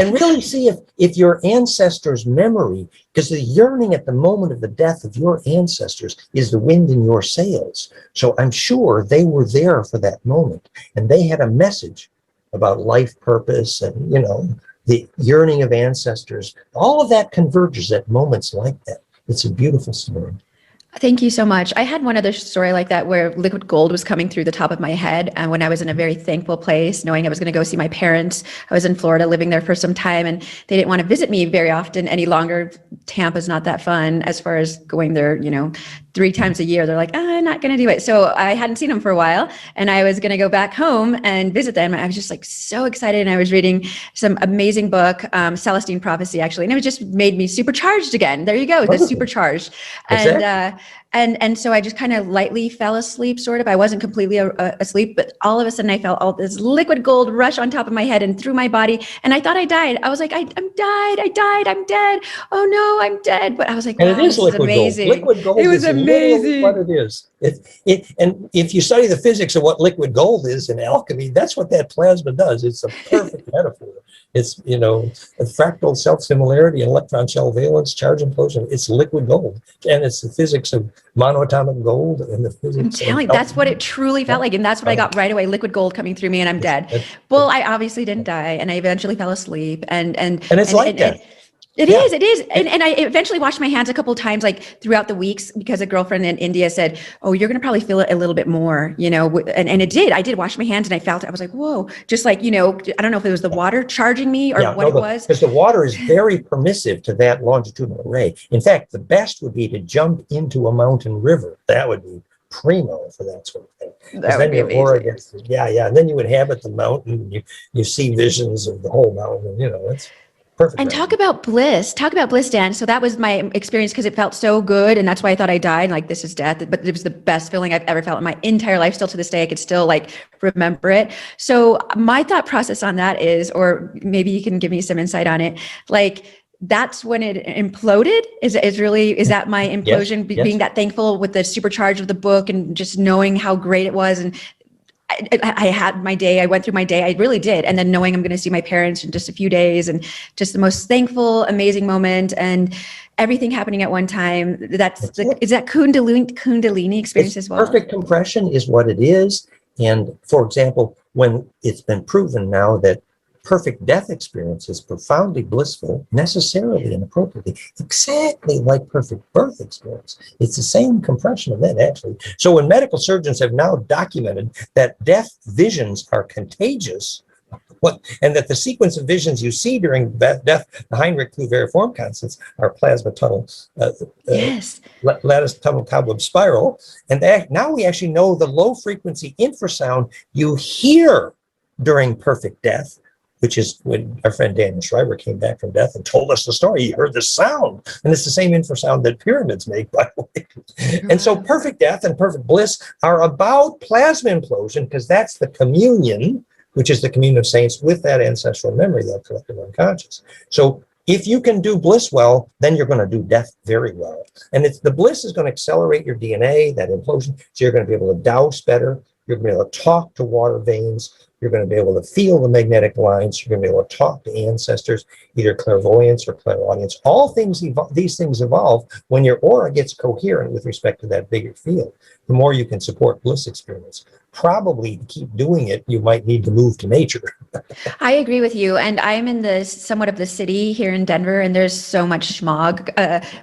and really see if your ancestors' memory, because the yearning at the moment of the death of your ancestors is the wind in your sails. So I'm sure they were there for that moment, and they had a message about life purpose and, you know, the yearning of ancestors. All of that converges at moments like that. It's a beautiful story. Thank you so much. I had one other story like that where liquid gold was coming through the top of my head. And when I was in a very thankful place, knowing I was going to go see my parents, I was in Florida living there for some time, and they didn't want to visit me very often any longer. Tampa's not that fun as far as going there, you know, 3 times a year. They're like, I'm not going to do it. So I hadn't seen them for a while, and I was going to go back home and visit them. I was just like so excited. And I was reading some amazing book, Celestine Prophecy, actually. And it just made me supercharged again. There you go, the supercharged. Exactly. And so I just kind of lightly fell asleep, sort of. I wasn't completely asleep, but all of a sudden I felt all this liquid gold rush on top of my head and through my body. And I thought I died. I was like, I'm dead. Oh no, I'm dead. But I was like, and wow, it is this is liquid amazing. gold. Liquid gold It was is literally what amazing. it is. And if you study the physics of what liquid gold is in alchemy, that's what that plasma does. It's a perfect metaphor. It's, you know, a fractal self-similarity, electron shell valence, charge implosion. It's liquid gold. And it's the physics of monoatomic gold and the I'm physics telling of you, that's what it truly felt like. And that's what I got right away, liquid gold coming through me, and I'm dead. Well, I obviously didn't die, and I eventually fell asleep. And it's like that. It Yeah. is. It is. And I eventually washed my hands a couple of times, like throughout the weeks, because a girlfriend in India said, oh, you're going to probably feel it a little bit more, you know, and it did. I did wash my hands and I felt it. I was like, whoa, just like, you know, I don't know if it was the water charging me or what it was. Because the water is very permissive to that longitudinal array. In fact, the best would be to jump into a mountain river. That would be primo for that sort of thing. That would be amazing. And then you inhabit the mountain. You see visions of the whole mountain. You know, it's perfect. And talk about bliss, Dan. So that was my experience because it felt so good. And that's why I thought I died. Like, this is death. But it was the best feeling I've ever felt in my entire life. Still to this day, I could still like remember it. So my thought process on that is, or maybe you can give me some insight on it. Like, that's when it imploded. Is that my implosion? Yes. Being that thankful with the supercharge of the book and just knowing how great it was. And I had my day. I went through my day. I really did. And then knowing I'm going to see my parents in just a few days, and just the most thankful, amazing moment, and everything happening at one time. Is that Kundalini experience as well? Perfect compression is what it is. And for example, when it's been proven now that perfect death experience is profoundly blissful, necessarily and appropriately, exactly like perfect birth experience. It's the same compression event, actually. So when medical surgeons have now documented that death visions are contagious, And that the sequence of visions you see during death, the Heinrich blue variform constants, are plasma tunnel, Yes. lattice tunnel cobweb spiral. And now we actually know the low frequency infrasound you hear during perfect death, which is when our friend Daniel Schreiber came back from death and told us the story. He heard the sound, and it's the same infrasound that pyramids make, by the way. And so perfect death and perfect bliss are about plasma implosion, because that's the communion, which is the communion of saints with that ancestral memory, that collective unconscious. So if you can do bliss well, then you're going to do death very well. And the bliss is going to accelerate your DNA, that implosion, so you're going to be able to dowse better. You're going to be able to talk to water veins. You're going to be able to feel the magnetic lines. You're going to be able to talk to ancestors, either clairvoyance or clairaudience. All things these things evolve when your aura gets coherent with respect to that bigger field. The more you can support bliss experience. Probably to keep doing it, you might need to move to nature. I agree with you. And I'm in the somewhat of the city here in Denver, and there's so much smog,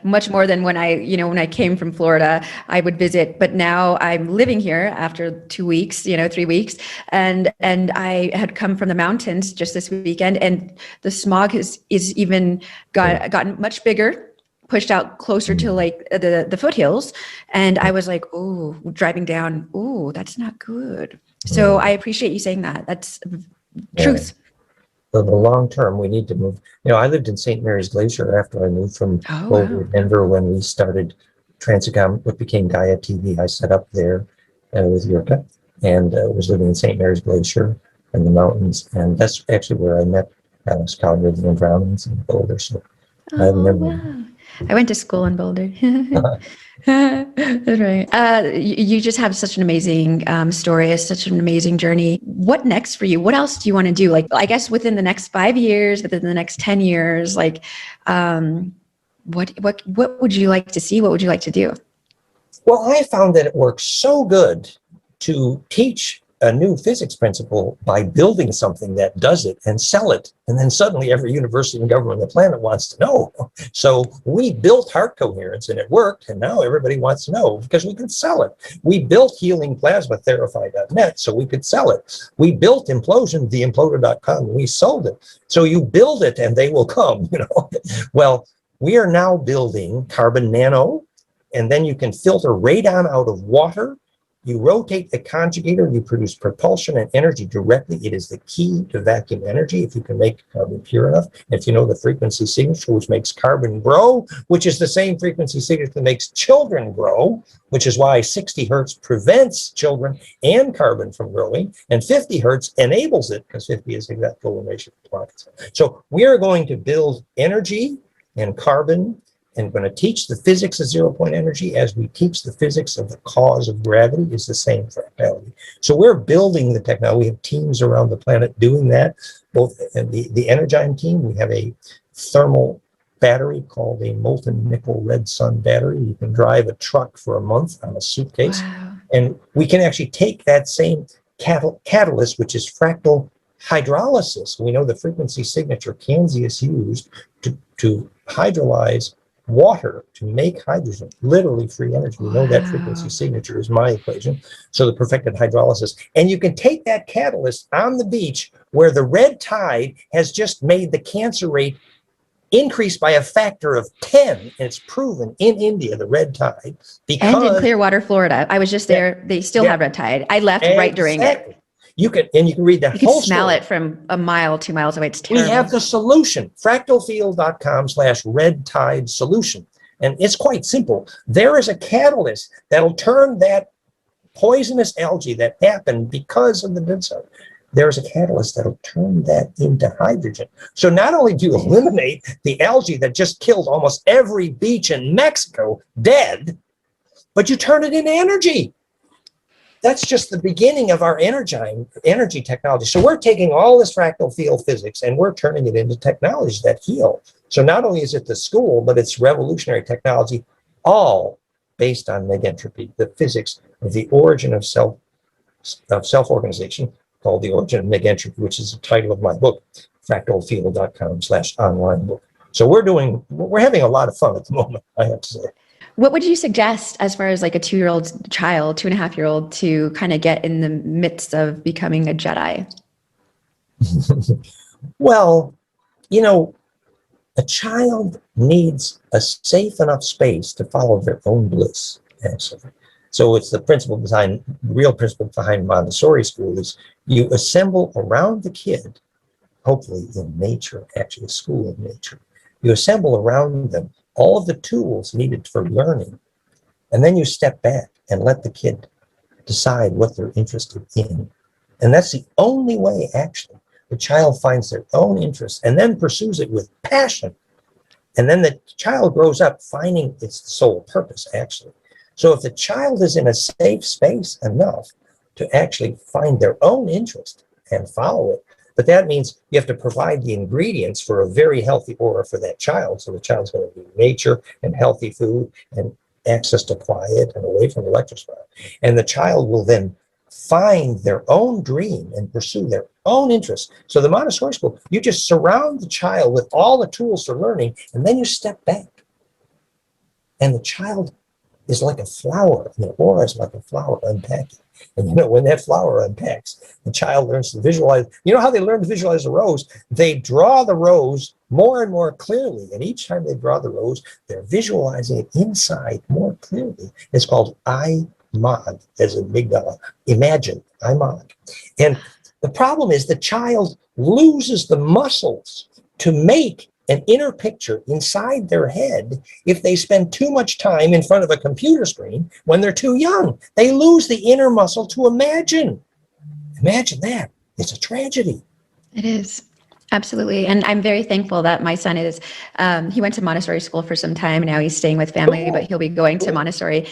much more than when I came from Florida, I would visit. But now I'm living here after 2 weeks, 3 weeks. And I had come from the mountains just this weekend, and the smog is even gotten much bigger, pushed out closer to like the foothills. And I was like, oh, driving down, oh, that's not good. So I appreciate you saying that. That's truth. For the long term, we need to move. I lived in St. Mary's Glacier after I moved from Boulder to Denver when we started Transicom, what became Gaia TV. I set up there with Yurka, and was living in St. Mary's Glacier in the mountains. And that's actually where I met Alex Collier and Drownings in Boulder. So I remember. Wow. I went to school in Boulder. That's right. You just have such an amazing story, such an amazing journey. What next for you? What else do you want to do? Like, I guess within the next 5 years, within the next 10 years, like, what would you like to see? What would you like to do? Well, I found that it works so good to teach a new physics principle by building something that does it and sell it. And then suddenly every university and government on the planet wants to know. So we built heart coherence and it worked. And now everybody wants to know because we can sell it. We built healing plasma therify.net so we could sell it. We built implosion, theimploder.com, and we sold it. So you build it and they will come, Well, we are now building carbon nano, and then you can filter radon out of water. You rotate the conjugator, you produce propulsion and energy directly. It is the key to vacuum energy if you can make carbon pure enough. If you know the frequency signature, which makes carbon grow, which is the same frequency signature that makes children grow, which is why 60 hertz prevents children and carbon from growing, and 50 hertz enables it, because 50 is the exact golden ratio of Planck. So we are going to build energy and carbon, and going to teach the physics of zero-point energy as we teach the physics of the cause of gravity is the same fractality. So we're building the technology. We have teams around the planet doing that. Both the Energine team, we have a thermal battery called a molten nickel red sun battery. You can drive a truck for a month on a suitcase. Wow. And we can actually take that same catalyst, which is fractal hydrolysis. We know the frequency signature Kanzi is used to hydrolyze water to make hydrogen, literally free energy. We know that frequency signature is my equation. So the perfected hydrolysis. And you can take that catalyst on the beach where the red tide has just made the cancer rate increase by a factor of 10. And it's proven in India, the red tide. Because, and in Clearwater, Florida. I was just there. They still have red tide. I left right during it. You can read that you whole can smell story. it from a mile, 2 miles away. It's terrible. We have the solution, fractalfield.com/red tide solution. And it's quite simple. There is a catalyst that'll turn that poisonous algae that happened because of the midsummer. There's a catalyst that'll turn that into hydrogen. So not only do you eliminate the algae that just killed almost every beach in Mexico dead, but you turn it into energy. That's just the beginning of our energy technology. So we're taking all this fractal field physics and we're turning it into technologies that heal. So not only is it the school, but it's revolutionary technology, all based on megentropy, the physics of the origin of self-organization, called The Origin of Megentropy, which is the title of my book, fractalfield.com/online book. So we're having a lot of fun at the moment, I have to say. What would you suggest as far as like a 2-year-old child, 2.5-year-old, to kind of get in the midst of becoming a Jedi? Well, you know, a child needs a safe enough space to follow their own bliss, actually. So it's the principle behind, real principle behind Montessori school is you assemble around the kid, hopefully in nature, actually a school of nature. You assemble around them all of the tools needed for learning, and then you step back and let the kid decide what they're interested in. And that's the only way, actually, the child finds their own interest and then pursues it with passion. And then the child grows up finding its sole purpose, actually. So if the child is in a safe space enough to actually find their own interest and follow it, but that means you have to provide the ingredients for a very healthy aura for that child. So the child's going to be nature and healthy food and access to quiet and away from electrosmog. And the child will then find their own dream and pursue their own interests. So the Montessori school, you just surround the child with all the tools for learning, and then you step back. And the child is like a flower, and the aura is like a flower unpacking. And you know, when that flower unpacks, the child learns to visualize. You know how they learn to visualize a rose? They draw the rose more and more clearly. And each time they draw the rose, they're visualizing it inside more clearly. It's called Imag, as in amygdala. Imagine, Imag. And the problem is the child loses the muscles to make an inner picture inside their head if they spend too much time in front of a computer screen when they're too young. They lose the inner muscle to imagine. Imagine that. It's a tragedy. It is. Absolutely. And I'm very thankful that my son is, he went to Montessori school for some time. Now he's staying with family, but he'll be going to Montessori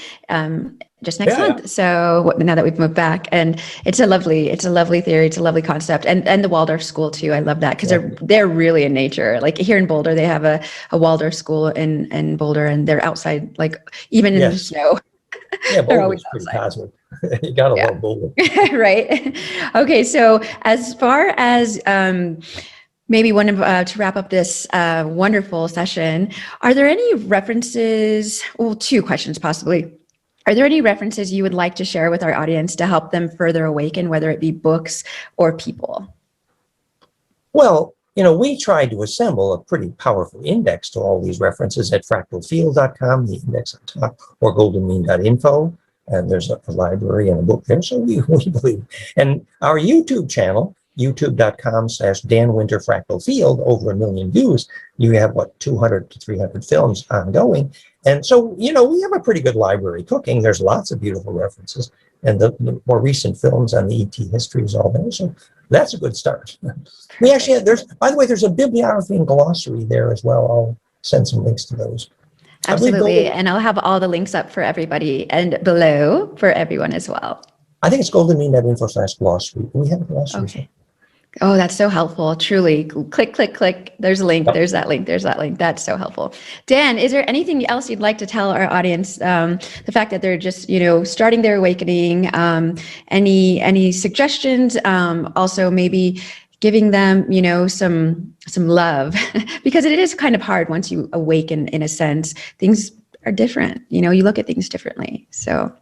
just next month. So now that we've moved back, and it's a lovely theory. It's a lovely concept. And the Waldorf school too. I love that because they're really in nature. Like here in Boulder, they have a Waldorf school in Boulder, and they're outside, like even in the snow. Yeah, Boulder's pretty cosmic. You gotta love Boulder. Right. Okay. So as far as maybe one of to wrap up this wonderful session, are there any references? Well, two questions possibly. Are there any references you would like to share with our audience to help them further awaken, whether it be books or people? Well, you know, we tried to assemble a pretty powerful index to all these references at fractalfield.com, the index on top, or goldenmean.info. And there's a library and a book there. So we believe. And our YouTube channel, youtube.com/Dan Winter Fractal Field, over 1 million views. You have 200 to 300 films ongoing. And so, you know, we have a pretty good library cooking. There's lots of beautiful references. And the more recent films on the ET history is all there. So that's a good start. We actually have, by the way, there's a bibliography and glossary there as well. I'll send some links to those. Absolutely. And I'll have all the links up for everybody and below for everyone as well. I think it's goldenmean.info/glossary. We have a glossary. Okay. Oh, that's so helpful. Truly. Click, click, click. There's a link. There's that link. There's that link. That's so helpful. Dan, is there anything else you'd like to tell our audience? The fact that they're just, starting their awakening, any suggestions? Also maybe giving them, some love, because it is kind of hard once you awaken, in a sense. Things are different. You look at things differently. So.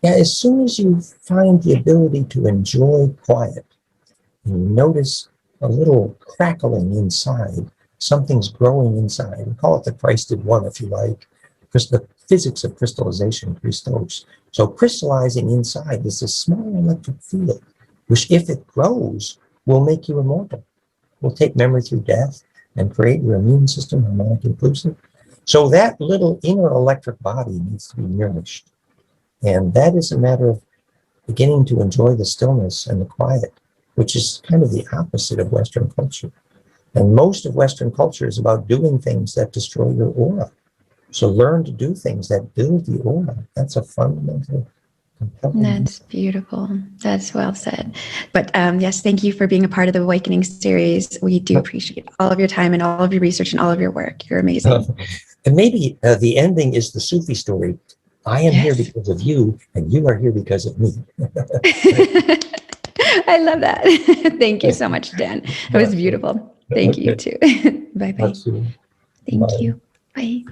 Yeah, as soon as you find the ability to enjoy quiet, and you notice a little crackling inside, something's growing inside. We call it the Christed one, if you like, because the physics of crystallization, Christos. So crystallizing inside is this small electric field, which if it grows, will make you immortal. Will take memory through death and create your immune system harmonic inclusive. So that little inner electric body needs to be nourished. And that is a matter of beginning to enjoy the stillness and the quiet, which is kind of the opposite of Western culture. And most of Western culture is about doing things that destroy your aura. So learn to do things that build the aura. That's a fundamental component. That's beautiful. That's well said. But yes, thank you for being a part of the Awakening series. We do appreciate all of your time and all of your research and all of your work. You're amazing. And maybe the ending is the Sufi story. I am here because of you, and you are here because of me. I love that. Thank you so much, Dan. It was beautiful. Thank you too. Bye-bye. Thank you. Bye.